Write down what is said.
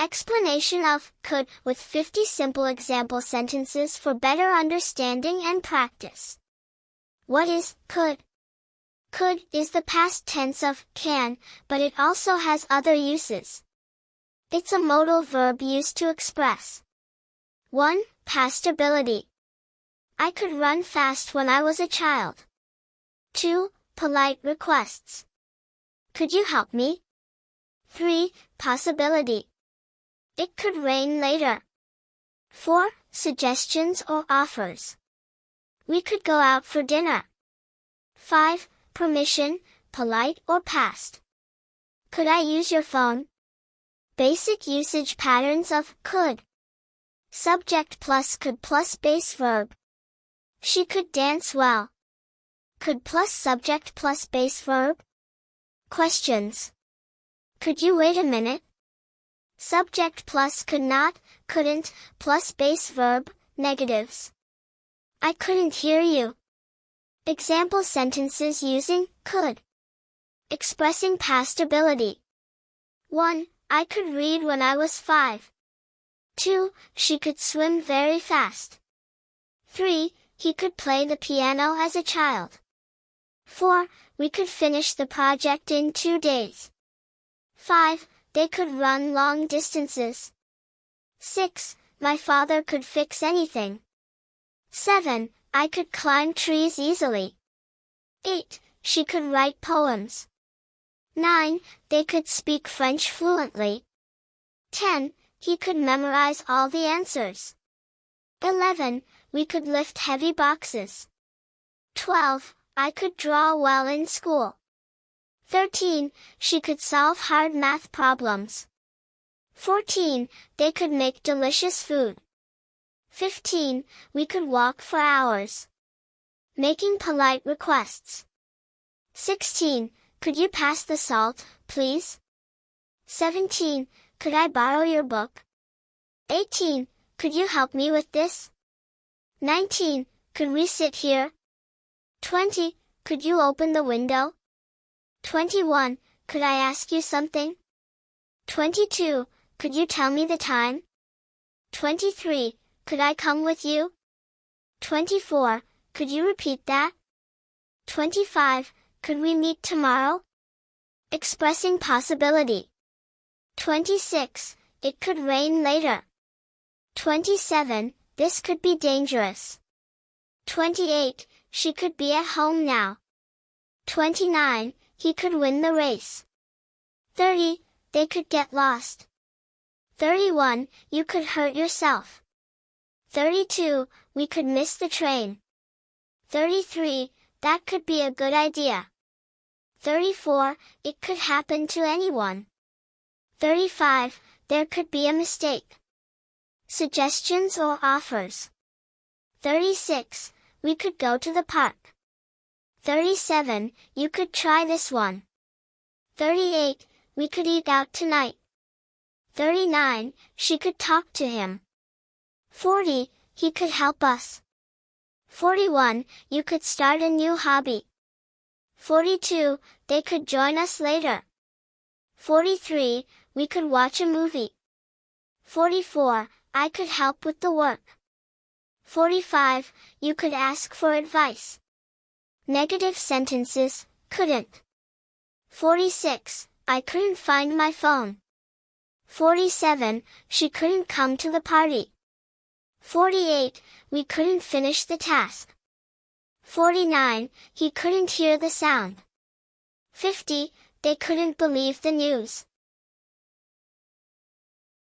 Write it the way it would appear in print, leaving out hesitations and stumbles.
Explanation of could with 50 simple example sentences for better understanding and practice. What is could? Could is the past tense of can, but it also has other uses. It's a modal verb used to express 1. Past ability. I could run fast when I was a child. 2. Polite requests. Could you help me? 3. Possibility. It could rain later. 4. Suggestions or offers. We could go out for dinner. 5. Permission, polite or past. Could I use your phone? Basic usage patterns of could. Subject plus could plus base verb. She could dance well. Could plus subject plus base verb. Questions. Could you wait a minute? Subject plus could not, couldn't, plus base verb, negatives. I couldn't hear you. Example sentences using could. Expressing past ability. 1. I could read when I was 5. 2. She could swim very fast. 3. He could play the piano as a child. 4. We could finish the project in 2 days. 5. They could run long distances. 6. My father could fix anything. 7. I could climb trees easily. 8. She could write poems. 9. They could speak French fluently. 10. He could memorize all the answers. 11. We could lift heavy boxes. 12. I could draw well in school. 13. She could solve hard math problems. 14. They could make delicious food. 15. We could walk for hours. Making polite requests. 16. Could you pass the salt, please? 17. Could I borrow your book? 18. Could you help me with this? 19. Could we sit here? 20. Could you open the window? 21. Could I ask you something? 22. Could you tell me the time? 23. Could I come with you? 24. Could you repeat that? 25. Could we meet tomorrow? Expressing possibility. 26. It could rain later. 27. This could be dangerous. 28. She could be at home now. 29. He could win the race. 30. They could get lost. 31. You could hurt yourself. 32. We could miss the train. 33. That could be a good idea. 34. It could happen to anyone. 35. There could be a mistake. Suggestions or offers. 36. We could go to the park. 37. You could try this one. 38. We could eat out tonight. 39. She could talk to him. 40. He could help us. 41. You could start a new hobby. 42. They could join us later. 43. We could watch a movie. 44. I could help with the work. 45. You could ask for advice. Negative sentences, couldn't. 46. I couldn't find my phone. 47. She couldn't come to the party. 48. We couldn't finish the task. 49. He couldn't hear the sound. 50. They couldn't believe the news.